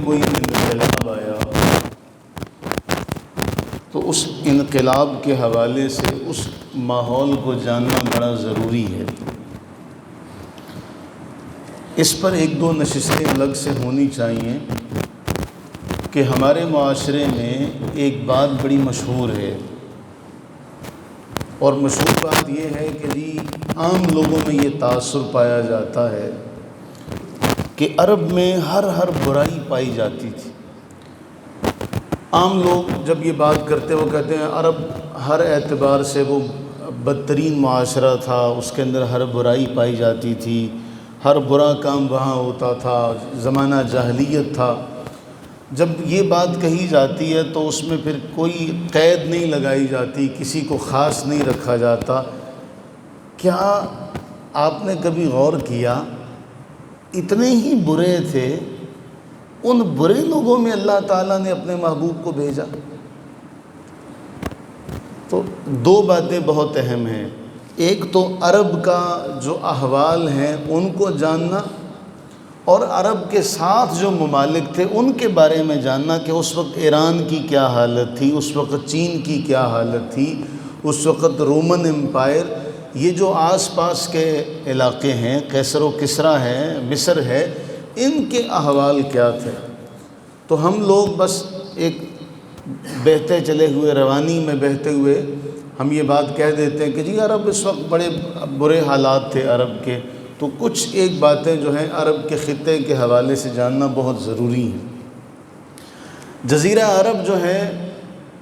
کوئی انقلاب آیا تو اس انقلاب کے حوالے سے اس ماحول کو جاننا بڑا ضروری ہے۔ اس پر ایک دو نشستیں الگ سے ہونی چاہیے کہ ہمارے معاشرے میں ایک بات بڑی مشہور ہے، اور مشہور بات یہ ہے کہ جی عام لوگوں میں یہ تاثر پایا جاتا ہے کہ عرب میں ہر برائی پائی جاتی تھی۔ عام لوگ جب یہ بات کرتے وہ کہتے ہیں عرب ہر اعتبار سے وہ بدترین معاشرہ تھا، اس کے اندر ہر برائی پائی جاتی تھی، ہر برا کام وہاں ہوتا تھا، زمانہ جاہلیت تھا۔ جب یہ بات کہی جاتی ہے تو اس میں پھر کوئی قید نہیں لگائی جاتی، کسی کو خاص نہیں رکھا جاتا۔ کیا آپ نے کبھی غور کیا اتنے ہی برے تھے، ان برے لوگوں میں اللہ تعالیٰ نے اپنے محبوب کو بھیجا؟ تو دو باتیں بہت اہم ہیں، ایک تو عرب کا جو احوال ہیں ان کو جاننا، اور عرب کے ساتھ جو ممالک تھے ان کے بارے میں جاننا کہ اس وقت ایران کی کیا حالت تھی، اس وقت چین کی کیا حالت تھی، اس وقت رومن امپائر، یہ جو آس پاس کے علاقے ہیں، قیصر و کسریٰ ہیں، مصر ہے، ان کے احوال کیا تھے۔ تو ہم لوگ بس ایک بہتے چلے ہوئے روانی میں بہتے ہوئے ہم یہ بات کہہ دیتے ہیں کہ جی عرب اس وقت بڑے برے حالات تھے عرب کے۔ تو کچھ ایک باتیں جو ہیں عرب کے خطے کے حوالے سے جاننا بہت ضروری ہے۔ جزیرہ عرب جو ہے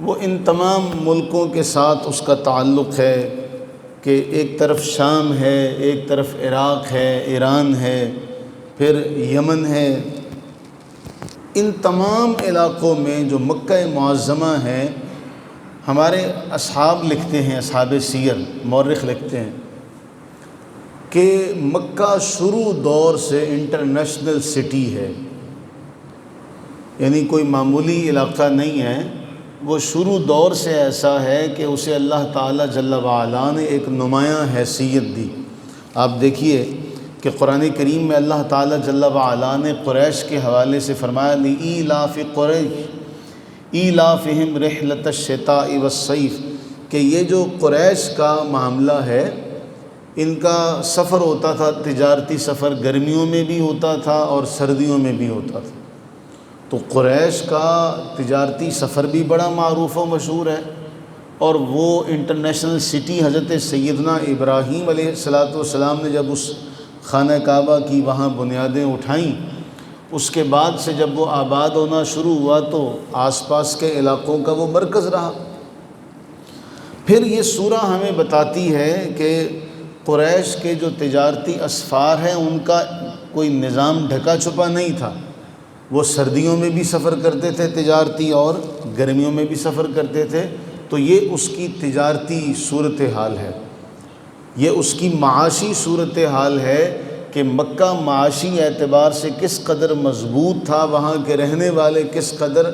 وہ ان تمام ملکوں کے ساتھ اس کا تعلق ہے کہ ایک طرف شام ہے، ایک طرف عراق ہے، ایران ہے، پھر یمن ہے۔ ان تمام علاقوں میں جو مکہ معظمہ ہے، ہمارے اصحاب لکھتے ہیں، اصحاب سیر مورخ لکھتے ہیں کہ مکہ شروع دور سے انٹرنیشنل سٹی ہے، یعنی کوئی معمولی علاقہ نہیں ہے، وہ شروع دور سے ایسا ہے کہ اسے اللہ تعالیٰ جل وعلا نے ایک نمایاں حیثیت دی۔ آپ دیکھیے کہ قرآن کریم میں اللہ تعالیٰ جل وعلا نے قریش کے حوالے سے فرمایا لِإِيلَافِ قُرَيْشٍ إِيلَافِهِمْ رِحْلَةَ الشِّتَاءِ وَالصَّيْفِ، کہ یہ جو قریش کا معاملہ ہے، ان کا سفر ہوتا تھا، تجارتی سفر گرمیوں میں بھی ہوتا تھا اور سردیوں میں بھی ہوتا تھا۔ تو قریش کا تجارتی سفر بھی بڑا معروف و مشہور ہے، اور وہ انٹرنیشنل سٹی حضرت سیدنا ابراہیم علیہ السلام نے جب اس خانہ کعبہ کی وہاں بنیادیں اٹھائیں، اس کے بعد سے جب وہ آباد ہونا شروع ہوا تو آس پاس کے علاقوں کا وہ مرکز رہا۔ پھر یہ سورہ ہمیں بتاتی ہے کہ قریش کے جو تجارتی اسفار ہیں ان کا کوئی نظام ڈھکا چھپا نہیں تھا، وہ سردیوں میں بھی سفر کرتے تھے تجارتی اور گرمیوں میں بھی سفر کرتے تھے۔ تو یہ اس کی تجارتی صورتحال ہے، یہ اس کی معاشی صورتحال ہے کہ مکہ معاشی اعتبار سے کس قدر مضبوط تھا، وہاں کے رہنے والے کس قدر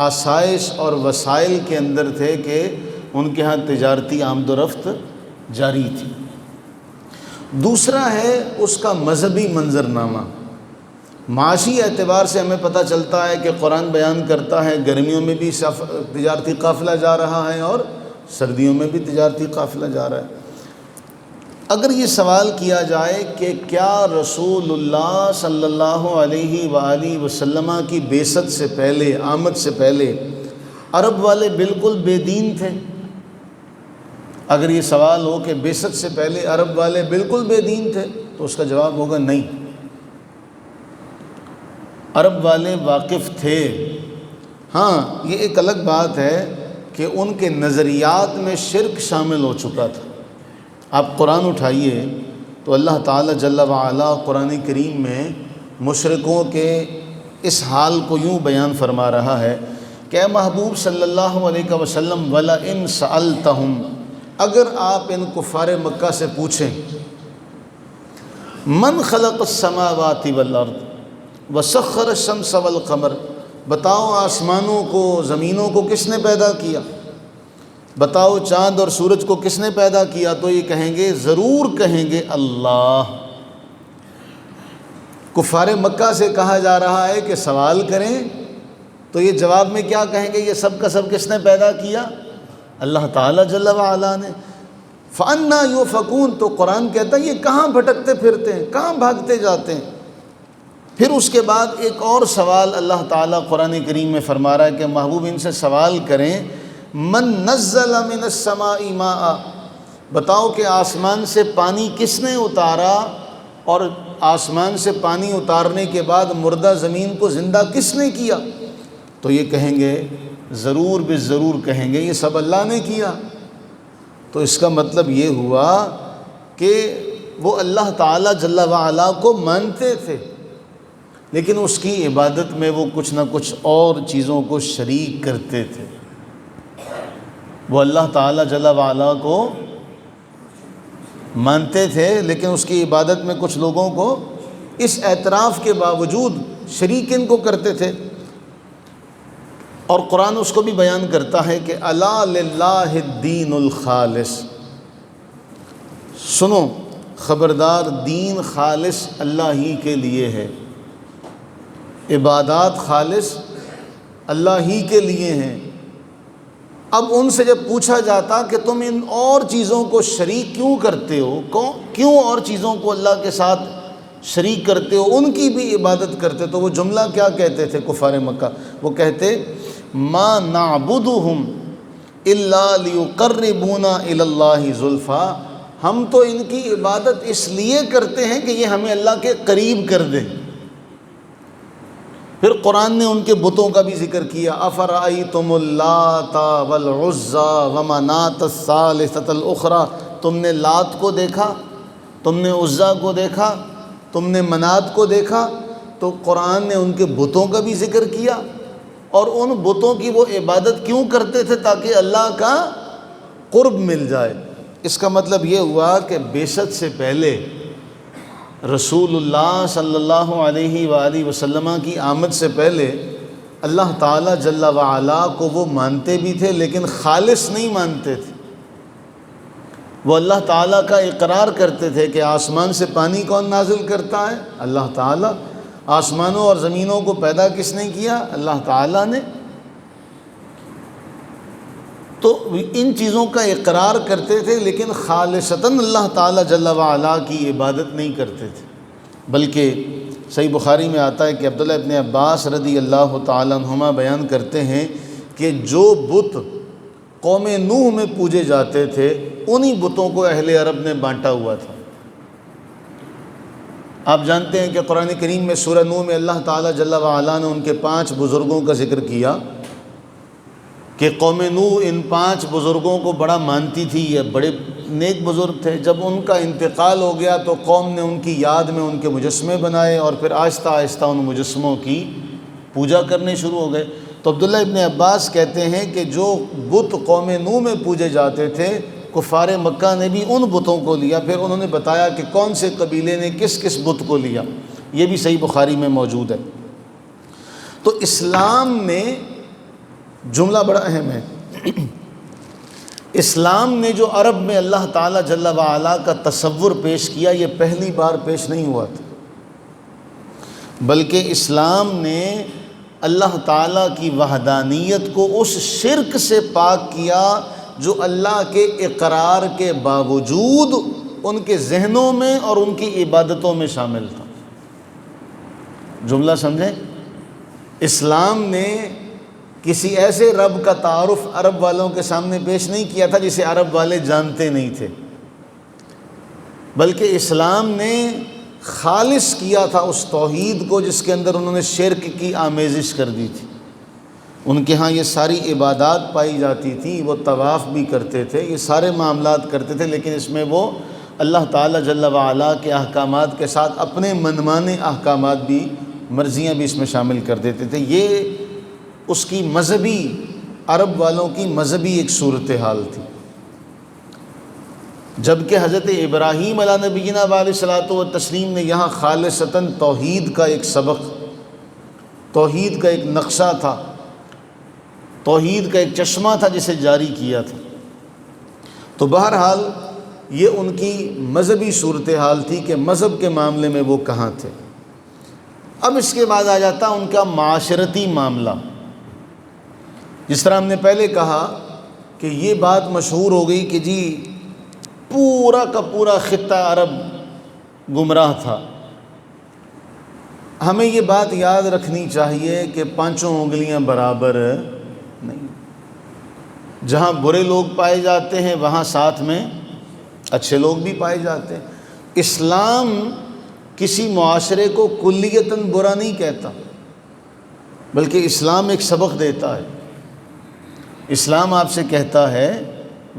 آسائش اور وسائل کے اندر تھے کہ ان کے ہاں تجارتی آمد و رفت جاری تھی۔ دوسرا ہے اس کا مذہبی منظرنامہ۔ معاشی اعتبار سے ہمیں پتہ چلتا ہے کہ قرآن بیان کرتا ہے گرمیوں میں بھی تجارتی قافلہ جا رہا ہے اور سردیوں میں بھی تجارتی قافلہ جا رہا ہے۔ اگر یہ سوال کیا جائے کہ کیا رسول اللہ صلی اللہ علیہ وآلہ وسلم کی بعثت سے پہلے، آمد سے پہلے عرب والے بالکل بے دین تھے؟ اگر یہ سوال ہو کہ بعثت سے پہلے عرب والے بالکل بے دین تھے تو اس کا جواب ہوگا نہیں، عرب والے واقف تھے۔ ہاں یہ ایک الگ بات ہے کہ ان کے نظریات میں شرک شامل ہو چکا تھا۔ آپ قرآن اٹھائیے تو اللہ تعالیٰ جل وعلا قرآن کریم میں مشرکوں کے اس حال کو یوں بیان فرما رہا ہے کہ اے محبوب صلی اللہ علیہ وسلم وَلَئِن سَأَلْتَهُمْ، اگر آپ ان کفار مکہ سے پوچھیں من خلق السماوات والارض وسخر الشمس والقمر، بتاؤ آسمانوں کو زمینوں کو کس نے پیدا کیا، بتاؤ چاند اور سورج کو کس نے پیدا کیا، تو یہ کہیں گے، ضرور کہیں گے اللہ۔ کفار مکہ سے کہا جا رہا ہے کہ سوال کریں، تو یہ جواب میں کیا کہیں گے؟ یہ سب کا سب کس نے پیدا کیا؟ اللہ تعالیٰ جل وعلا نے۔ فَأَنَّا يُؤْفَكُونَ، تو قرآن کہتا ہے یہ کہاں بھٹکتے پھرتے ہیں، کہاں بھاگتے جاتے ہیں۔ پھر اس کے بعد ایک اور سوال اللہ تعالیٰ قرآن کریم میں فرما رہا ہے کہ محبوب ان سے سوال کریں، من نزل من السماء ماء، بتاؤ کہ آسمان سے پانی کس نے اتارا، اور آسمان سے پانی اتارنے کے بعد مردہ زمین کو زندہ کس نے کیا؟ تو یہ کہیں گے، ضرور بالضرور کہیں گے یہ سب اللہ نے کیا۔ تو اس کا مطلب یہ ہوا کہ وہ اللہ تعالیٰ جل وعلا کو مانتے تھے، لیکن اس کی عبادت میں وہ کچھ نہ کچھ اور چیزوں کو شریک کرتے تھے۔ وہ اللہ تعالیٰ جل وعلا کو مانتے تھے، لیکن اس کی عبادت میں کچھ لوگوں کو اس اعتراف کے باوجود شریک ان کو کرتے تھے۔ اور قرآن اس کو بھی بیان کرتا ہے کہ الا للہ الدین الخالص، سنو خبردار، دین خالص اللہ ہی کے لیے ہے، عبادات خالص اللہ ہی کے لیے ہیں۔ اب ان سے جب پوچھا جاتا کہ تم ان اور چیزوں کو شریک کیوں کرتے ہو، کیوں اور چیزوں کو اللہ کے ساتھ شریک کرتے ہو، ان کی بھی عبادت کرتے، تو وہ جملہ کیا کہتے تھے کفار مکہ؟ وہ کہتے ما نعبدہم الا لیقربونا الی اللہ زلفا، ہم تو ان کی عبادت اس لیے کرتے ہیں کہ یہ ہمیں اللہ کے قریب کر دیں۔ پھر قرآن نے ان کے بتوں کا بھی ذکر کیا، افرأیتم اللات والعزی ومناۃ الثالثۃ الاخری، تم نے لات کو دیکھا، تم نے عزیٰ کو دیکھا، تم نے منات کو دیکھا۔ تو قرآن نے ان کے بتوں کا بھی ذکر کیا، اور ان بتوں کی وہ عبادت کیوں کرتے تھے؟ تاکہ اللہ کا قرب مل جائے۔ اس کا مطلب یہ ہوا کہ بعثت سے پہلے رسول اللہ صلی اللہ علیہ وآلہ وسلم کی آمد سے پہلے اللہ تعالیٰ جل وعلا کو وہ مانتے بھی تھے، لیکن خالص نہیں مانتے تھے۔ وہ اللہ تعالیٰ کا اقرار کرتے تھے کہ آسمان سے پانی کون نازل کرتا ہے؟ اللہ تعالیٰ۔ آسمانوں اور زمینوں کو پیدا کس نے کیا؟ اللہ تعالیٰ نے۔ تو ان چیزوں کا اقرار کرتے تھے، لیکن خالصتاً اللہ تعالیٰ جل وعلا کی عبادت نہیں کرتے تھے۔ بلکہ صحیح بخاری میں آتا ہے کہ عبداللہ ابن عباس رضی اللہ تعالیٰ عنہما بیان کرتے ہیں کہ جو بت قوم نوح میں پوجے جاتے تھے، انہی بتوں کو اہل عرب نے بانٹا ہوا تھا۔ آپ جانتے ہیں کہ قرآن کریم میں سورہ نوح میں اللہ تعالیٰ جل وعلا نے ان کے 5 بزرگوں کا ذکر کیا کہ قوم نوح ان 5 بزرگوں کو بڑا مانتی تھی، یہ بڑے نیک بزرگ تھے۔ جب ان کا انتقال ہو گیا تو قوم نے ان کی یاد میں ان کے مجسمے بنائے، اور پھر آہستہ آہستہ ان مجسموں کی پوجا کرنے شروع ہو گئے۔ تو عبداللہ ابن عباس کہتے ہیں کہ جو بت قوم نوح میں پوجے جاتے تھے، کفار مکہ نے بھی ان بتوں کو لیا۔ پھر انہوں نے بتایا کہ کون سے قبیلے نے کس کس بت کو لیا، یہ بھی صحیح بخاری میں موجود ہے۔ تو اسلام نے، جملہ بڑا اہم ہے، اسلام نے جو عرب میں اللہ تعالیٰ جل وعلا کا تصور پیش کیا، یہ پہلی بار پیش نہیں ہوا تھا، بلکہ اسلام نے اللہ تعالیٰ کی وحدانیت کو اس شرک سے پاک کیا جو اللہ کے اقرار کے باوجود ان کے ذہنوں میں اور ان کی عبادتوں میں شامل تھا۔ جملہ سمجھیں؟ اسلام نے کسی ایسے رب کا تعارف عرب والوں کے سامنے پیش نہیں کیا تھا جسے عرب والے جانتے نہیں تھے، بلکہ اسلام نے خالص کیا تھا اس توحید کو جس کے اندر انہوں نے شرک کی آمیزش کر دی تھی۔ ان کے ہاں یہ ساری عبادات پائی جاتی تھی، وہ طواف بھی کرتے تھے، یہ سارے معاملات کرتے تھے، لیکن اس میں وہ اللہ تعالیٰ جل وعلا کے احکامات کے ساتھ اپنے منمانے احکامات بھی، مرضیاں بھی اس میں شامل کر دیتے تھے۔ یہ اس کی مذہبی، عرب والوں کی مذہبی ایک صورتحال تھی۔ جبکہ حضرت ابراہیم علیہ نبینا علیہ الصلوۃ والتسلیم نے یہاں خالصتاً توحید کا ایک سبق، توحید کا ایک نقشہ تھا، توحید کا ایک چشمہ تھا جسے جاری کیا تھا۔ تو بہرحال یہ ان کی مذہبی صورتحال تھی کہ مذہب کے معاملے میں وہ کہاں تھے۔ اب اس کے بعد آ جاتا ان کا معاشرتی معاملہ۔ جس طرح ہم نے پہلے کہا کہ یہ بات مشہور ہو گئی کہ جی پورا کا پورا خطہ عرب گمراہ تھا۔ ہمیں یہ بات یاد رکھنی چاہیے کہ پانچوں انگلیاں برابر نہیں، جہاں برے لوگ پائے جاتے ہیں وہاں ساتھ میں اچھے لوگ بھی پائے جاتے ہیں۔ اسلام کسی معاشرے کو کلیتاً برا نہیں کہتا، بلکہ اسلام ایک سبق دیتا ہے۔ اسلام آپ سے کہتا ہے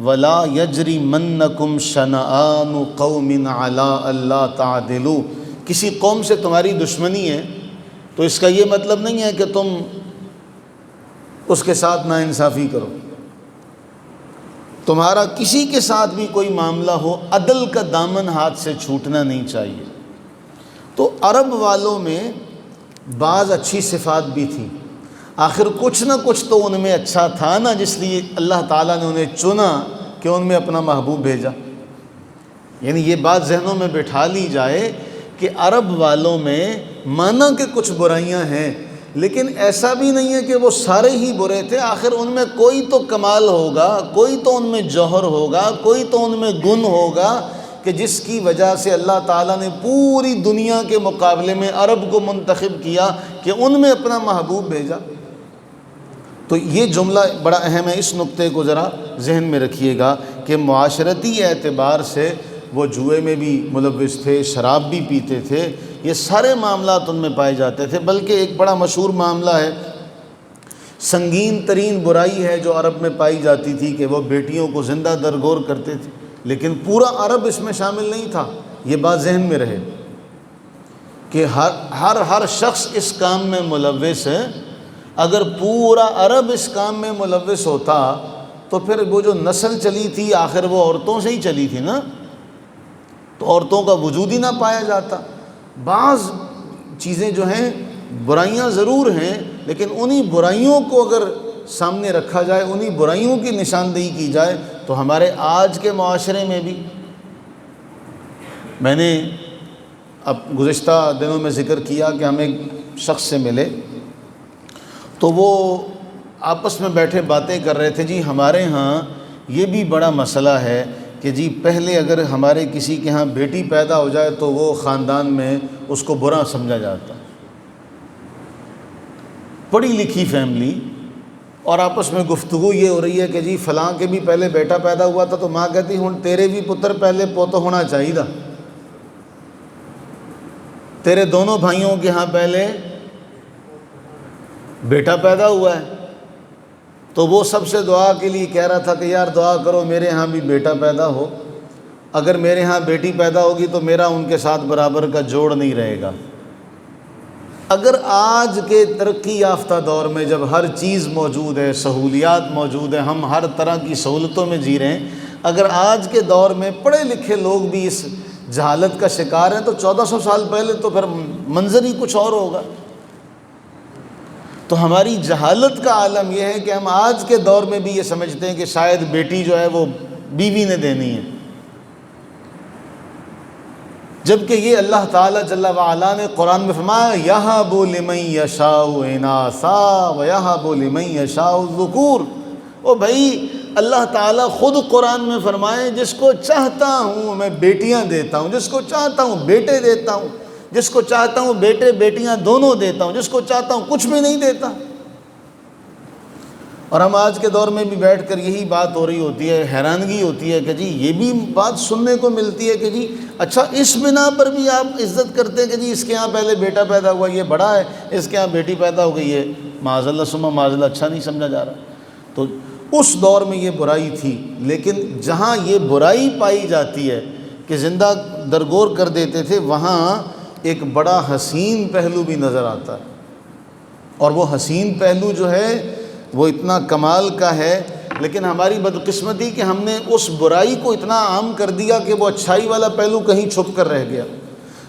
وَلَا يَجْرِمَنَّكُمْ شَنَآنُ قَوْمٍ عَلَىٰ أَلَّا تَعْدِلُوا، کسی قوم سے تمہاری دشمنی ہے تو اس کا یہ مطلب نہیں ہے کہ تم اس کے ساتھ ناانصافی کرو۔ تمہارا کسی کے ساتھ بھی کوئی معاملہ ہو، عدل کا دامن ہاتھ سے چھوٹنا نہیں چاہیے۔ تو عرب والوں میں بعض اچھی صفات بھی تھیں، آخر کچھ نہ کچھ تو ان میں اچھا تھا نا، جس لیے اللہ تعالیٰ نے انہیں چنا کہ ان میں اپنا محبوب بھیجا۔ یعنی یہ بات ذہنوں میں بٹھا لی جائے کہ عرب والوں میں مانا کہ کچھ برائیاں ہیں، لیکن ایسا بھی نہیں ہے کہ وہ سارے ہی برے تھے۔ آخر ان میں کوئی تو کمال ہوگا، کوئی تو ان میں جوہر ہوگا، کوئی تو ان میں گن ہوگا کہ جس کی وجہ سے اللہ تعالیٰ نے پوری دنیا کے مقابلے میں عرب کو منتخب کیا کہ ان میں اپنا محبوب بھیجا۔ تو یہ جملہ بڑا اہم ہے، اس نقطے کو ذرا ذہن میں رکھیے گا کہ معاشرتی اعتبار سے وہ جوئے میں بھی ملوث تھے، شراب بھی پیتے تھے، یہ سارے معاملات ان میں پائے جاتے تھے۔ بلکہ ایک بڑا مشہور معاملہ ہے، سنگین ترین برائی ہے جو عرب میں پائی جاتی تھی کہ وہ بیٹیوں کو زندہ درگور کرتے تھے، لیکن پورا عرب اس میں شامل نہیں تھا۔ یہ بات ذہن میں رہے کہ ہر شخص اس کام میں ملوث ہے۔ اگر پورا عرب اس کام میں ملوث ہوتا تو پھر وہ جو نسل چلی تھی آخر وہ عورتوں سے ہی چلی تھی نا، تو عورتوں کا وجود ہی نہ پایا جاتا۔ بعض چیزیں جو ہیں برائیاں ضرور ہیں، لیکن انہی برائیوں کو اگر سامنے رکھا جائے، انہی برائیوں کی نشاندہی کی جائے تو ہمارے آج کے معاشرے میں بھی، میں نے اب گزشتہ دنوں میں ذکر کیا کہ ہم ایک شخص سے ملے تو وہ آپس میں بیٹھے باتیں کر رہے تھے، جی ہمارے ہاں یہ بھی بڑا مسئلہ ہے کہ جی پہلے اگر ہمارے کسی کے ہاں بیٹی پیدا ہو جائے تو وہ خاندان میں اس کو برا سمجھا جاتا، پڑھی لکھی فیملی، اور آپس میں گفتگو یہ ہو رہی ہے کہ جی فلاں کے بھی پہلے بیٹا پیدا ہوا تھا تو ماں کہتی ہوں تیرے بھی پتر پہلے پوتا ہونا چاہیے تھا، تیرے دونوں بھائیوں کے ہاں پہلے بیٹا پیدا ہوا ہے۔ تو وہ سب سے دعا کے لیے کہہ رہا تھا کہ یار دعا کرو میرے ہاں بھی بیٹا پیدا ہو، اگر میرے ہاں بیٹی پیدا ہوگی تو میرا ان کے ساتھ برابر کا جوڑ نہیں رہے گا۔ اگر آج کے ترقی یافتہ دور میں جب ہر چیز موجود ہے، سہولیات موجود ہیں، ہم ہر طرح کی سہولتوں میں جی رہے ہیں، اگر آج کے دور میں پڑھے لکھے لوگ بھی اس جہالت کا شکار ہیں تو 1400 سال پہلے تو پھر منظر ہی کچھ اور ہوگا۔ تو ہماری جہالت کا عالم یہ ہے کہ ہم آج کے دور میں بھی یہ سمجھتے ہیں کہ شاید بیٹی جو ہے وہ بیوی نے دینی ہے، جبکہ یہ اللہ تعالیٰ جل وعلا نے قرآن میں فرمایا یَهَبُ لِمَن یَشَاءُ إِنَاثًا وَیَهَبُ لِمَن یَشَاءُ الذُّکُورَ۔ او بھائی اللہ تعالیٰ خود قرآن میں فرمائے جس کو چاہتا ہوں میں بیٹیاں دیتا ہوں، جس کو چاہتا ہوں بیٹے دیتا ہوں، جس کو چاہتا ہوں بیٹے بیٹیاں دونوں دیتا ہوں، جس کو چاہتا ہوں کچھ بھی نہیں دیتا۔ اور ہم آج کے دور میں بھی بیٹھ کر یہی بات ہو رہی ہوتی ہے، حیرانگی ہوتی ہے کہ جی یہ بھی بات سننے کو ملتی ہے کہ جی اچھا اس بنا پر بھی آپ عزت کرتے ہیں کہ جی اس کے ہاں پہلے بیٹا پیدا ہوا یہ بڑا ہے، اس کے ہاں بیٹی پیدا ہو گئی ہے، معاذ اللہ ثم معاذ اللہ، اچھا نہیں سمجھا جا رہا۔ تو اس دور میں یہ برائی تھی، لیکن جہاں یہ برائی پائی جاتی ہے کہ زندہ درگور کر دیتے تھے، وہاں ایک بڑا حسین پہلو بھی نظر آتا ہے، اور وہ حسین پہلو جو ہے وہ اتنا کمال کا ہے، لیکن ہماری بدقسمتی کہ ہم نے اس برائی کو اتنا عام کر دیا کہ وہ اچھائی والا پہلو کہیں چھپ کر رہ گیا۔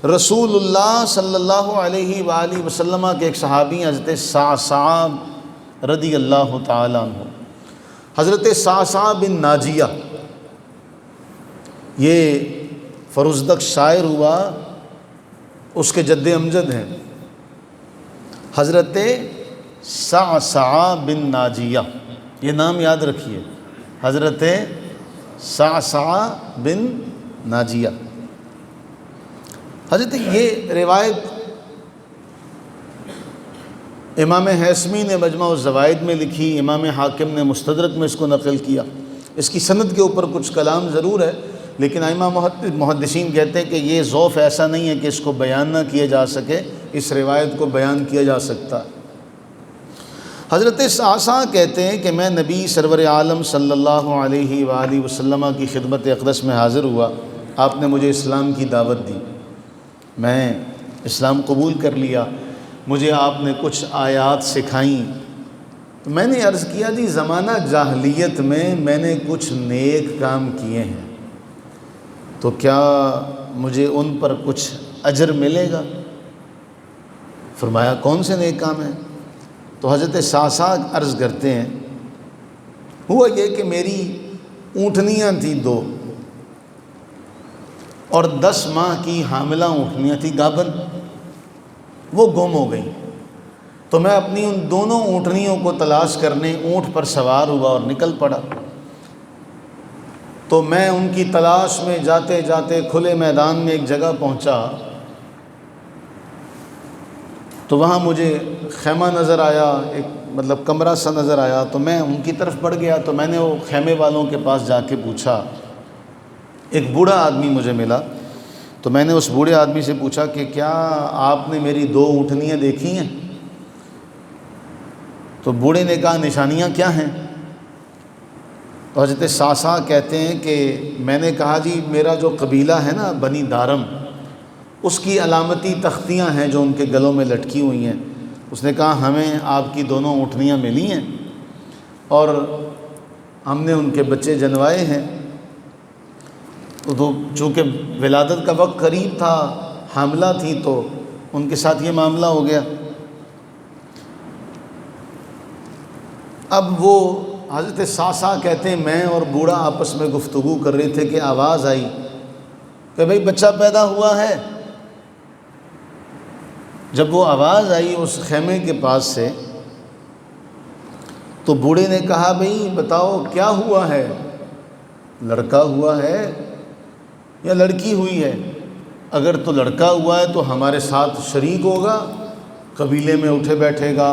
رسول اللہ صلی اللہ علیہ وآلہ وسلم کے ایک صحابی حضرت صعصع رضی اللہ تعالیٰ عنہ، حضرت صعصع بن ناجیہ، یہ فروزدق شاعر ہوا، اس کے جد امجد ہیں، حضرت صعصع بن ناجیہ، یہ نام یاد رکھیے، حضرت صعصع بن ناجیہ۔ حضرت یہ روایت امام حیثمی نے مجمع الزوائد میں لکھی، امام حاکم نے مستدرک میں اس کو نقل کیا۔ اس کی سند کے اوپر کچھ کلام ضرور ہے، لیکن ائمہ محدثین کہتے ہیں کہ یہ ضعف ایسا نہیں ہے کہ اس کو بیان نہ کیا جا سکے، اس روایت کو بیان کیا جا سکتا۔ حضرت صعصع کہتے ہیں کہ میں نبی سرور عالم صلی اللہ علیہ وآلہ وسلم کی خدمت اقدس میں حاضر ہوا، آپ نے مجھے اسلام کی دعوت دی، میں اسلام قبول کر لیا، مجھے آپ نے کچھ آیات سکھائیں۔ میں نے عرض کیا جی زمانہ جاہلیت میں نے کچھ نیک کام کیے ہیں، تو کیا مجھے ان پر کچھ اجر ملے گا؟ فرمایا کون سے نیک کام ہیں؟ تو حضرت صعصع عرض کرتے ہیں ہوا یہ کہ میری اونٹنیاں تھیں 2 اور 10 ماہ کی حاملہ اونٹنیاں تھیں گابن، وہ گم ہو گئیں۔ تو میں اپنی ان دونوں اونٹنیوں کو تلاش کرنے اونٹ پر سوار ہوا اور نکل پڑا۔ تو میں ان کی تلاش میں جاتے جاتے کھلے میدان میں ایک جگہ پہنچا، تو وہاں مجھے خیمہ نظر آیا، ایک مطلب کمرہ سا نظر آیا، تو میں ان کی طرف بڑھ گیا۔ تو میں نے وہ خیمے والوں کے پاس جا کے پوچھا، ایک بوڑھا آدمی مجھے ملا، تو میں نے اس بوڑھے آدمی سے پوچھا کہ کیا آپ نے میری 2 اونٹنیاں دیکھی ہیں؟ تو بوڑھے نے کہا نشانیاں کیا ہیں؟ تو حضرت صعصع کہتے ہیں کہ میں نے کہا جی میرا جو قبیلہ ہے نا بنی دارم، اس کی علامتی تختیاں ہیں جو ان کے گلوں میں لٹکی ہوئی ہیں۔ اس نے کہا ہمیں آپ کی دونوں اونٹنیاں ملی ہیں اور ہم نے ان کے بچے جنوائے ہیں، تو چونکہ ولادت کا وقت قریب تھا، حاملہ تھیں، تو ان کے ساتھ یہ معاملہ ہو گیا۔ اب وہ حضرت صعصع کہتے ہیں میں اور بوڑھا آپس میں گفتگو کر رہے تھے کہ آواز آئی کہ بھئی بچہ پیدا ہوا ہے۔ جب وہ آواز آئی اس خیمے کے پاس سے، تو بوڑھے نے کہا بھئی بتاؤ کیا ہوا ہے، لڑکا ہوا ہے یا لڑکی ہوئی ہے؟ اگر تو لڑکا ہوا ہے تو ہمارے ساتھ شریک ہوگا، قبیلے میں اٹھے بیٹھے گا،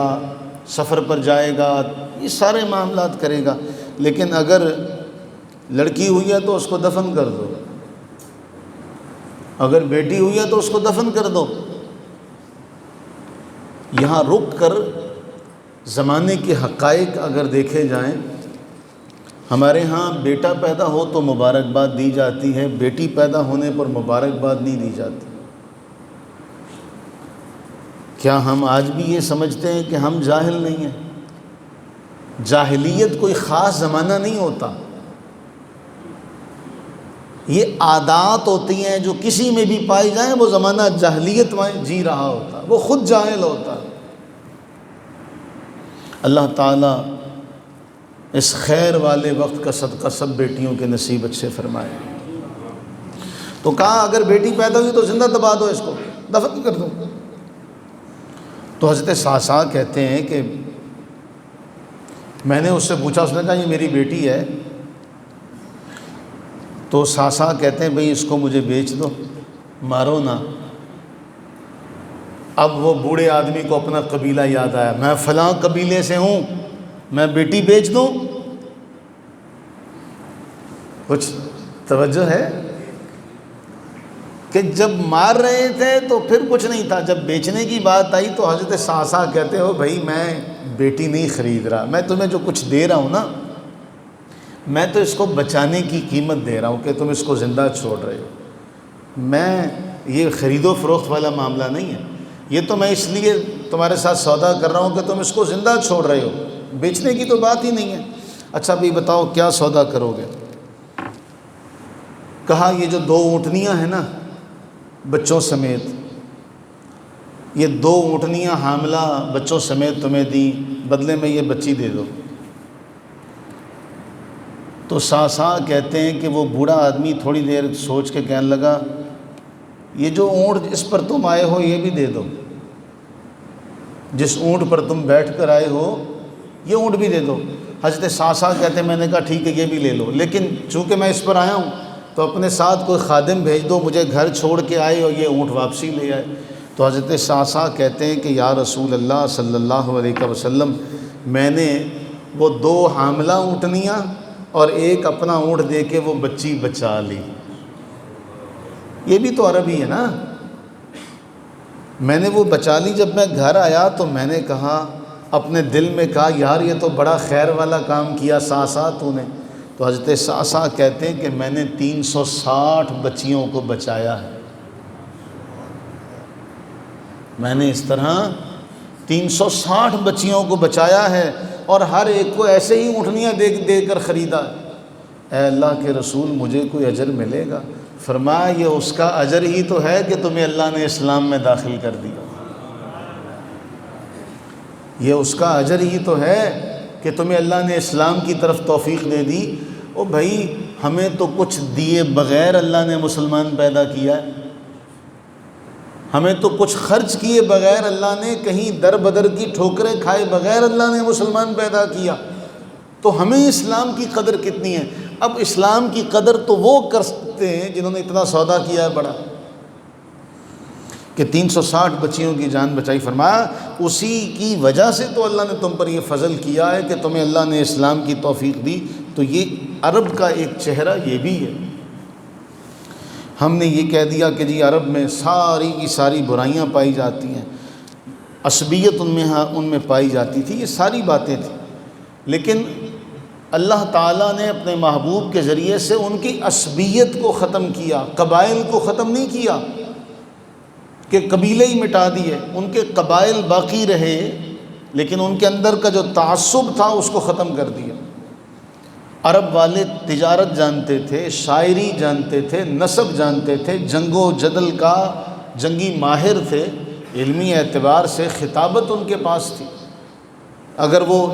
سفر پر جائے گا، یہ سارے معاملات کرے گا، لیکن اگر لڑکی ہوئی ہے تو اس کو دفن کر دو، اگر بیٹی ہوئی ہے تو اس کو دفن کر دو۔ یہاں رک کر زمانے کے حقائق اگر دیکھے جائیں، ہمارے ہاں بیٹا پیدا ہو تو مبارکباد دی جاتی ہے، بیٹی پیدا ہونے پر مبارکباد نہیں دی جاتی۔ کیا ہم آج بھی یہ سمجھتے ہیں کہ ہم جاہل نہیں ہیں؟ جاہلیت کوئی خاص زمانہ نہیں ہوتا، یہ عادات ہوتی ہیں جو کسی میں بھی پائی جائیں، وہ زمانہ جاہلیت میں جی رہا ہوتا، وہ خود جاہل ہوتا۔ اللہ تعالیٰ اس خیر والے وقت کا صدقہ سب بیٹیوں کے نصیب اچھے فرمائے۔ تو کہا اگر بیٹی پیدا ہوئی تو زندہ دبا دو، اس کو دفن کر دو۔ تو حضرت صعصع کہتے ہیں کہ میں نے اس سے پوچھا، اس نے کہا یہ میری بیٹی ہے۔ تو صعصع کہتے ہیں بھئی اس کو مجھے بیچ دو، مارو نہ۔ اب وہ بوڑھے آدمی کو اپنا قبیلہ یاد آیا، میں فلاں قبیلے سے ہوں، میں بیٹی بیچ دوں؟ کچھ توجہ ہے کہ جب مار رہے تھے تو پھر کچھ نہیں تھا، جب بیچنے کی بات آئی تو حضرت صعصع کہتے ہو بھائی میں بیٹی نہیں خرید رہا، میں تمہیں جو کچھ دے رہا ہوں نا، میں تو اس کو بچانے کی قیمت دے رہا ہوں کہ تم اس کو زندہ چھوڑ رہے ہو، میں یہ خرید و فروخت والا معاملہ نہیں ہے، یہ تو میں اس لیے تمہارے ساتھ سودا کر رہا ہوں کہ تم اس کو زندہ چھوڑ رہے ہو، بیچنے کی تو بات ہی نہیں ہے۔ اچھا بھائی بتاؤ کیا سودا کرو گے؟ کہا یہ جو 2 اونٹنیاں ہیں نا بچوں سمیت، یہ 2 اونٹنیاں حاملہ بچوں سمیت تمہیں دیں، بدلے میں یہ بچی دے دو۔ تو صعصع کہتے ہیں کہ وہ بوڑھا آدمی تھوڑی دیر سوچ کے کہنے لگا یہ جو اونٹ اس پر تم آئے ہو یہ بھی دے دو، جس اونٹ پر تم بیٹھ کر آئے ہو یہ اونٹ بھی دے دو۔ حضرت صاصا کہتے ہیں میں نے کہا ٹھیک ہے یہ بھی لے لو، لیکن چونکہ میں اس پر آیا ہوں تو اپنے ساتھ کوئی خادم بھیج دو، مجھے گھر چھوڑ کے آئے اور یہ اونٹ واپسی لے آئے۔ تو حضرت صاصا کہتے ہیں کہ یا رسول اللہ صلی اللہ علیہ وسلم، میں نے وہ 2 حاملہ اونٹنیاں اور ایک اپنا اونٹ دے کے وہ بچی بچا لی۔ یہ بھی تو عربی ہے نا۔ میں نے وہ بچا لی۔ جب میں گھر آیا تو میں نے کہا، اپنے دل میں کہا یار یہ تو بڑا خیر والا کام کیا صاصا تو نے۔ تو حضرت صاصا کہتے ہیں کہ میں نے 360 بچیوں کو بچایا ہے۔ میں نے اس طرح 360 بچیوں کو بچایا ہے اور ہر ایک کو ایسے ہی اونٹنیاں دے کر خریدا ہے۔ اے اللہ کے رسول مجھے کوئی اجر ملے گا؟ فرمایا یہ اس کا اجر ہی تو ہے کہ تمہیں اللہ نے اسلام میں داخل کر دیا، یہ اس کا اجر ہی تو ہے کہ تمہیں اللہ نے اسلام کی طرف توفیق دے دی۔ او بھائی ہمیں تو کچھ دیے بغیر اللہ نے مسلمان پیدا کیا ہے، ہمیں تو کچھ خرچ کیے بغیر اللہ نے، کہیں در بدر کی ٹھوکریں کھائے بغیر اللہ نے مسلمان پیدا کیا، تو ہمیں اسلام کی قدر کتنی ہے۔ اب اسلام کی قدر تو وہ کر سکتے ہیں جنہوں نے اتنا سودا کیا ہے بڑا، کہ 360 بچیوں کی جان بچائی۔ فرمایا اسی کی وجہ سے تو اللہ نے تم پر یہ فضل کیا ہے کہ تمہیں اللہ نے اسلام کی توفیق دی۔ تو یہ عرب کا ایک چہرہ یہ بھی ہے۔ ہم نے یہ کہہ دیا کہ جی عرب میں ساری کی ساری برائیاں پائی جاتی ہیں، عصبیت ان میں پائی جاتی تھی، یہ ساری باتیں تھیں، لیکن اللہ تعالیٰ نے اپنے محبوب کے ذریعے سے ان کی عصبیت کو ختم کیا، قبائل کو ختم نہیں کیا کہ قبیلے ہی مٹا دیے، ان کے قبائل باقی رہے لیکن ان کے اندر کا جو تعصب تھا اس کو ختم کر دیا۔ عرب والے تجارت جانتے تھے، شاعری جانتے تھے، نسب جانتے تھے، جنگ و جدل کا جنگی ماہر تھے، علمی اعتبار سے خطابت ان کے پاس تھی۔ اگر وہ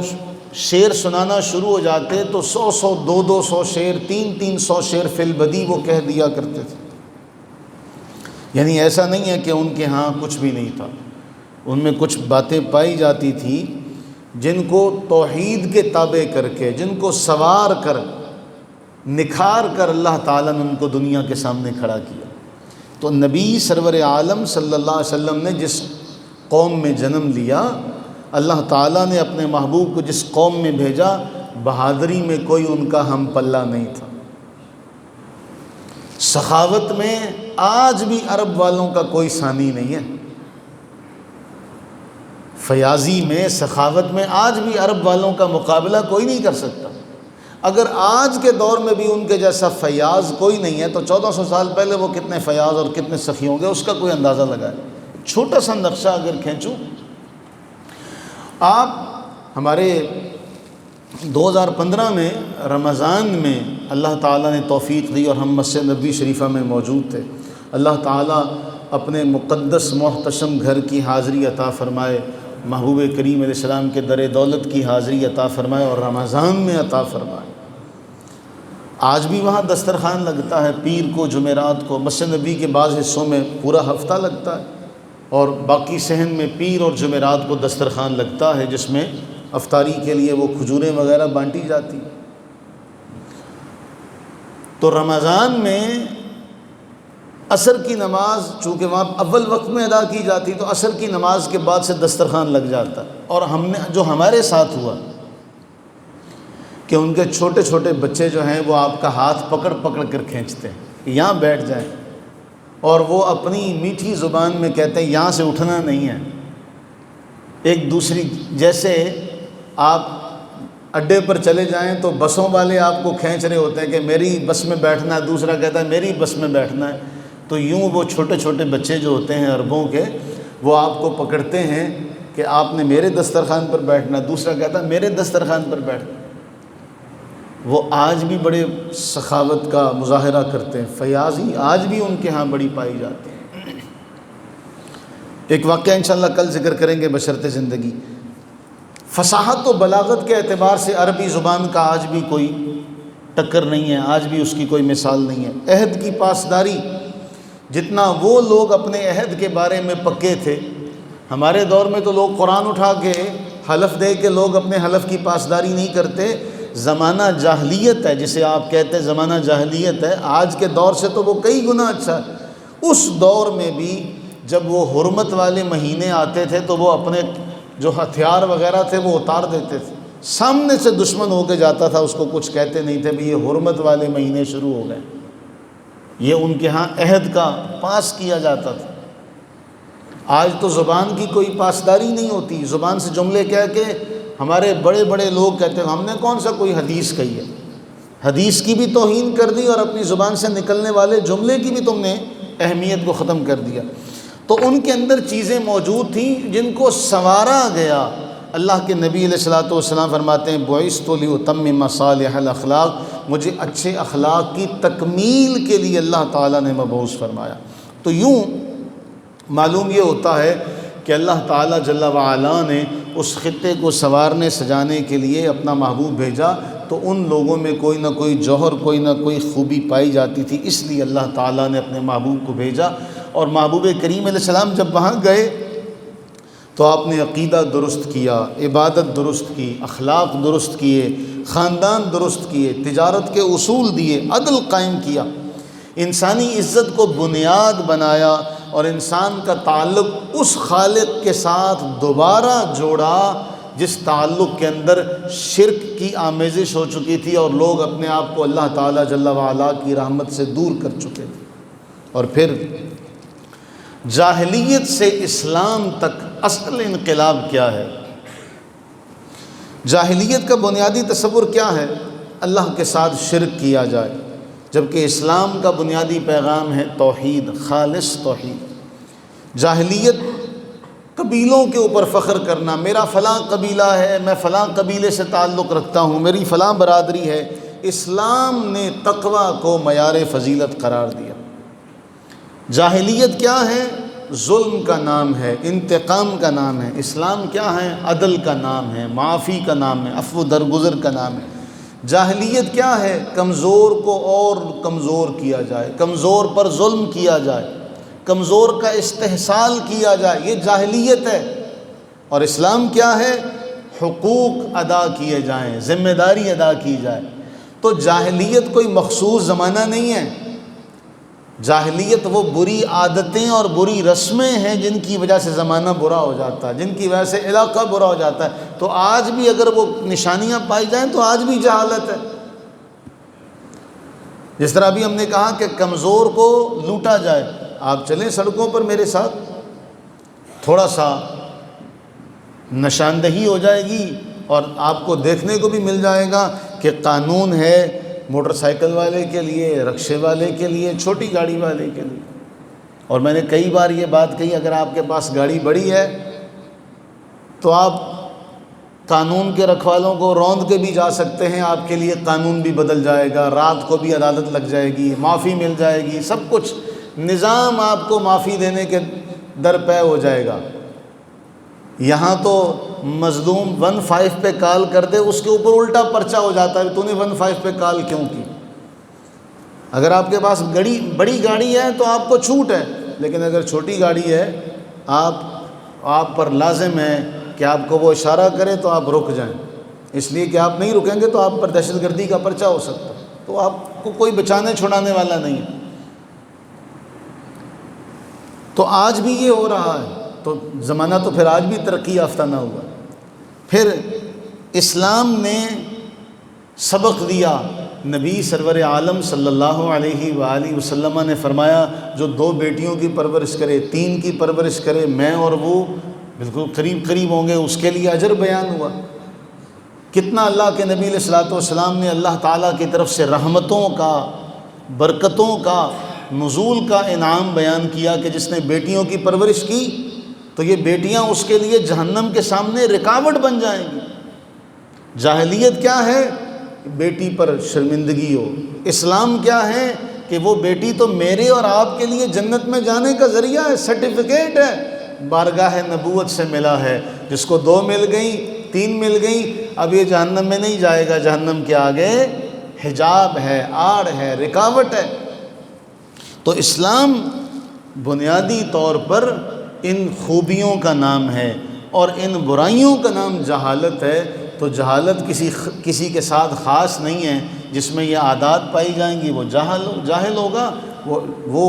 شعر سنانا شروع ہو جاتے تو 100 200 شعر، 300 شعر فی البدی وہ کہہ دیا کرتے تھے۔ یعنی ایسا نہیں ہے کہ ان کے ہاں کچھ بھی نہیں تھا، ان میں کچھ باتیں پائی جاتی تھی جن کو توحید کے تابع کر کے، جن کو سوار کر نکھار کر اللہ تعالیٰ نے ان کو دنیا کے سامنے کھڑا کیا۔ تو نبی سرور عالم صلی اللہ علیہ وسلم نے جس قوم میں جنم لیا، اللہ تعالیٰ نے اپنے محبوب کو جس قوم میں بھیجا، بہادری میں کوئی ان کا ہم پلہ نہیں تھا، سخاوت میں آج بھی عرب والوں کا کوئی ثانی نہیں ہے، فیاضی میں، سخاوت میں آج بھی عرب والوں کا مقابلہ کوئی نہیں کر سکتا۔ اگر آج کے دور میں بھی ان کے جیسا فیاض کوئی نہیں ہے تو 1400 سال پہلے وہ کتنے فیاض اور کتنے سخی ہوں گے، اس کا کوئی اندازہ لگائے۔ چھوٹا سا نقشہ اگر کھینچوں، آپ ہمارے 2015 میں رمضان میں اللہ تعالیٰ نے توفیق دی اور ہم مسجد نبوی شریفہ میں موجود تھے۔ اللہ تعالیٰ اپنے مقدس محتشم گھر کی حاضری عطا فرمائے، محبوب کریم علیہ السلام کے در دولت کی حاضری عطا فرمائے اور رمضان میں عطا فرمائے۔ آج بھی وہاں دسترخوان لگتا ہے، پیر کو، جمعرات کو، مسجد نبوی کے بعض حصوں میں پورا ہفتہ لگتا ہے، اور باقی صحن میں پیر اور جمعرات کو دسترخوان لگتا ہے جس میں افطاری کے لیے وہ کھجوریں وغیرہ بانٹی جاتی۔ تو رمضان میں عصر کی نماز چونکہ وہاں اول وقت میں ادا کی جاتی تو عصر کی نماز کے بعد سے دسترخوان لگ جاتا، اور ہم نے جو ہمارے ساتھ ہوا کہ ان کے چھوٹے چھوٹے بچے جو ہیں وہ آپ کا ہاتھ پکڑ پکڑ کر کھینچتے ہیں کہ یہاں بیٹھ جائیں، اور وہ اپنی میٹھی زبان میں کہتے ہیں یہاں سے اٹھنا نہیں ہے۔ ایک دوسری، جیسے آپ اڈے پر چلے جائیں تو بسوں والے آپ کو کھینچ رہے ہوتے ہیں کہ میری بس میں بیٹھنا ہے، دوسرا کہتا ہے میری بس میں بیٹھنا ہے، تو یوں وہ چھوٹے چھوٹے بچے جو ہوتے ہیں عربوں کے، وہ آپ کو پکڑتے ہیں کہ آپ نے میرے دسترخوان پر بیٹھنا، دوسرا کہتا ہے میرے دسترخوان پر بیٹھنا۔ وہ آج بھی بڑے سخاوت کا مظاہرہ کرتے ہیں، فیاضی آج بھی ان کے ہاں بڑی پائی جاتی ہے۔ ایک واقعہ انشاءاللہ کل ذکر کریں گے بشرط زندگی۔ فصاحت و بلاغت کے اعتبار سے عربی زبان کا آج بھی کوئی ٹکر نہیں ہے، آج بھی اس کی کوئی مثال نہیں ہے۔ عہد کی پاسداری، جتنا وہ لوگ اپنے عہد کے بارے میں پکے تھے، ہمارے دور میں تو لوگ قرآن اٹھا کے حلف دے کے لوگ اپنے حلف کی پاسداری نہیں کرتے۔ زمانہ جاہلیت ہے جسے آپ کہتے ہیں، زمانہ جاہلیت ہے، آج کے دور سے تو وہ کئی گنا اچھا ہے۔ اس دور میں بھی جب وہ حرمت والے مہینے آتے تھے تو وہ اپنے جو ہتھیار وغیرہ تھے وہ اتار دیتے تھے، سامنے سے دشمن ہو کے جاتا تھا، اس کو کچھ کہتے نہیں تھے بھی یہ حرمت والے مہینے شروع ہو گئے، یہ ان کے ہاں عہد کا پاس کیا جاتا تھا۔ آج تو زبان کی کوئی پاسداری نہیں ہوتی، زبان سے جملے کہہ کے ہمارے بڑے بڑے لوگ کہتے ہیں ہم نے کون سا کوئی حدیث کہی ہے، حدیث کی بھی توہین کر دی اور اپنی زبان سے نکلنے والے جملے کی بھی تم نے اہمیت کو ختم کر دیا۔ تو ان کے اندر چیزیں موجود تھیں جن کو سنوارا گیا۔ اللہ کے نبی علیہ الصلوۃ والسلام فرماتے ہیں بعثت لأتمم مصالح الاخلاق، مجھے اچھے اخلاق کی تکمیل کے لیے اللہ تعالیٰ نے مبعوث فرمایا۔ تو یوں معلوم یہ ہوتا ہے کہ اللہ تعالیٰ جل وعلا نے اس خطے کو سنوارنے سجانے کے لیے اپنا محبوب بھیجا، تو ان لوگوں میں کوئی نہ کوئی جوہر، کوئی نہ کوئی خوبی پائی جاتی تھی، اس لیے اللہ تعالیٰ نے اپنے محبوب کو بھیجا۔ اور محبوب کریم علیہ السلام جب وہاں گئے تو آپ نے عقیدہ درست کیا، عبادت درست کی، اخلاق درست کیے، خاندان درست کیے، تجارت کے اصول دیے، عدل قائم کیا، انسانی عزت کو بنیاد بنایا، اور انسان کا تعلق اس خالق کے ساتھ دوبارہ جوڑا جس تعلق کے اندر شرک کی آمیزش ہو چکی تھی اور لوگ اپنے آپ کو اللہ تعالیٰ جل وعلا کی رحمت سے دور کر چکے تھے۔ اور پھر جاہلیت سے اسلام تک اصل انقلاب کیا ہے؟ جاہلیت کا بنیادی تصور کیا ہے؟ اللہ کے ساتھ شرک کیا جائے، جبکہ اسلام کا بنیادی پیغام ہے توحید، خالص توحید۔ جاہلیت قبیلوں کے اوپر فخر کرنا، میرا فلاں قبیلہ ہے، میں فلاں قبیلے سے تعلق رکھتا ہوں، میری فلاں برادری ہے۔ اسلام نے تقوی کو معیار فضیلت قرار دیا۔ جاہلیت کیا ہے؟ ظلم کا نام ہے، انتقام کا نام ہے۔ اسلام کیا ہے؟ عدل کا نام ہے، معافی کا نام ہے، عفو درگزر کا نام ہے۔ جاہلیت کیا ہے؟ کمزور کو اور کمزور کیا جائے، کمزور پر ظلم کیا جائے، کمزور کا استحصال کیا جائے، یہ جاہلیت ہے۔ اور اسلام کیا ہے؟ حقوق ادا کیے جائیں، ذمہ داری ادا کی جائے۔ تو جاہلیت کوئی مخصوص زمانہ نہیں ہے، جاہلیت وہ بری عادتیں اور بری رسمیں ہیں جن کی وجہ سے زمانہ برا ہو جاتا ہے، جن کی وجہ سے علاقہ برا ہو جاتا ہے۔ تو آج بھی اگر وہ نشانیاں پائی جائیں تو آج بھی جہالت ہے۔ جس طرح ابھی ہم نے کہا کہ کمزور کو لوٹا جائے، آپ چلیں سڑکوں پر میرے ساتھ، تھوڑا سا نشاندہی ہو جائے گی اور آپ کو دیکھنے کو بھی مل جائے گا کہ قانون ہے موٹر سائیکل والے کے لیے، رکشے والے کے لیے، چھوٹی گاڑی والے کے لیے۔ اور میں نے کئی بار یہ بات کہی، اگر آپ کے پاس گاڑی بڑی ہے تو آپ قانون کے رکھوالوں کو روند کے بھی جا سکتے ہیں، آپ کے لیے قانون بھی بدل جائے گا، رات کو بھی عدالت لگ جائے گی، معافی مل جائے گی، سب کچھ نظام آپ کو معافی دینے کے درپے ہو جائے گا۔ یہاں تو مظلوم 15 پہ کال کر دے، اس کے اوپر الٹا پرچہ ہو جاتا ہے، تو نے 15 پہ کال کیوں کی؟ اگر آپ کے پاس بڑی گاڑی ہے تو آپ کو چھوٹ ہے، لیکن اگر چھوٹی گاڑی ہے آپ پر لازم ہے کہ آپ کو وہ اشارہ کرے تو آپ رک جائیں، اس لیے کہ آپ نہیں رکیں گے تو آپ پر دہشت گردی کا پرچہ ہو سکتا ہے، تو آپ کو کوئی بچانے چھڑانے والا نہیں ہے۔ تو آج بھی یہ ہو رہا ہے، تو زمانہ تو پھر آج بھی ترقی یافتہ نہ ہوا۔ پھر اسلام نے سبق دیا، نبی سرور عالم صلی اللہ علیہ وآلہ وسلم نے فرمایا جو 2 بیٹیوں کی پرورش کرے، 3 کی پرورش کرے، میں اور وہ بالکل قریب ہوں گے، اس کے لیے اجر بیان ہوا۔ کتنا اللہ کے نبی علیہ الصلوۃ والسلام نے اللہ تعالیٰ کی طرف سے رحمتوں کا، برکتوں کا، نزول کا انعام بیان کیا کہ جس نے بیٹیوں کی پرورش کی تو یہ بیٹیاں اس کے لیے جہنم کے سامنے رکاوٹ بن جائیں گی۔ جاہلیت کیا ہے؟ بیٹی پر شرمندگی ہو۔ اسلام کیا ہے کہ وہ بیٹی تو میرے اور آپ کے لیے جنت میں جانے کا ذریعہ ہے، سرٹیفکیٹ ہے، بارگاہ نبوت سے ملا ہے۔ جس کو 2 مل گئیں، 3 مل گئیں، اب یہ جہنم میں نہیں جائے گا، جہنم کے آگے حجاب ہے، آڑ ہے، رکاوٹ ہے۔ تو اسلام بنیادی طور پر ان خوبیوں کا نام ہے اور ان برائیوں کا نام جہالت ہے، تو جہالت کسی کے ساتھ خاص نہیں ہے۔ جس میں یہ عادات پائی جائیں گی وہ جاہل ہوگا، وہ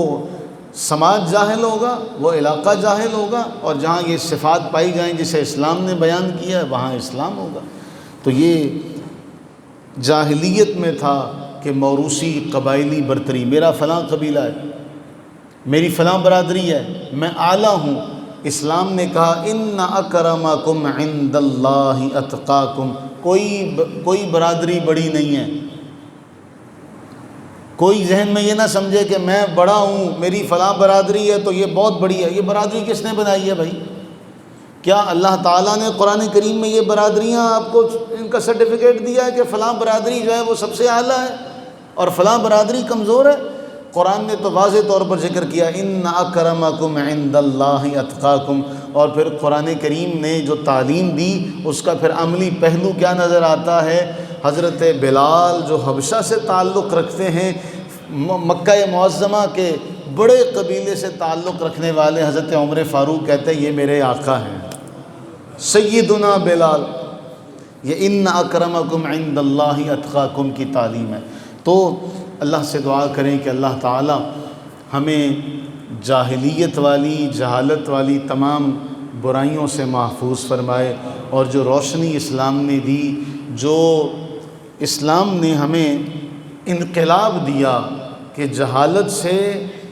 سماج جاہل ہوگا، وہ علاقہ جاہل ہوگا، اور جہاں یہ صفات پائی جائیں جسے اسلام نے بیان کیا ہے وہاں اسلام ہوگا۔ تو یہ جاہلیت میں تھا کہ موروثی قبائلی برتری، میرا فلاں قبیلہ ہے، میری فلاں برادری ہے، میں اعلیٰ ہوں۔ اسلام نے کہا ان اکرمکم عند اللہ اتقاکم، کوئی برادری بڑی نہیں ہے۔ کوئی ذہن میں یہ نہ سمجھے کہ میں بڑا ہوں، میری فلاں برادری ہے تو یہ بہت بڑی ہے۔ یہ برادری کس نے بنائی ہے بھائی؟ کیا اللہ تعالیٰ نے قرآن کریم میں یہ برادریاں آپ کو ان کا سرٹیفکیٹ دیا ہے کہ فلاں برادری جو ہے وہ سب سے اعلیٰ ہے اور فلاں برادری کمزور ہے؟ قرآن نے تو واضح طور پر ذکر کیا ان اکرمکم عند اللہ اتقاکم، اور پھر قرآن کریم نے جو تعلیم دی اس کا پھر عملی پہلو کیا نظر آتا ہے؟ حضرت بلال جو حبشہ سے تعلق رکھتے ہیں، مکہ معظمہ کے بڑے قبیلے سے تعلق رکھنے والے حضرت عمر فاروق کہتے ہیں یہ میرے آقا ہیں سیدنا بلال۔ یہ ان اکرمکم عند اللہ اتقاکم کی تعلیم ہے۔ تو اللہ سے دعا کریں کہ اللہ تعالی ہمیں جاہلیت والی، جہالت والی تمام برائیوں سے محفوظ فرمائے، اور جو روشنی اسلام نے دی، جو اسلام نے ہمیں انقلاب دیا کہ جہالت سے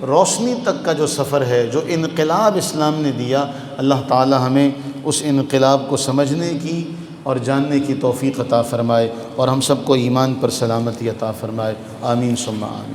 روشنی تک کا جو سفر ہے، جو انقلاب اسلام نے دیا، اللہ تعالی ہمیں اس انقلاب کو سمجھنے کی اور جاننے کی توفیق عطا فرمائے، اور ہم سب کو ایمان پر سلامتی عطا فرمائے۔ آمین ثم آمین۔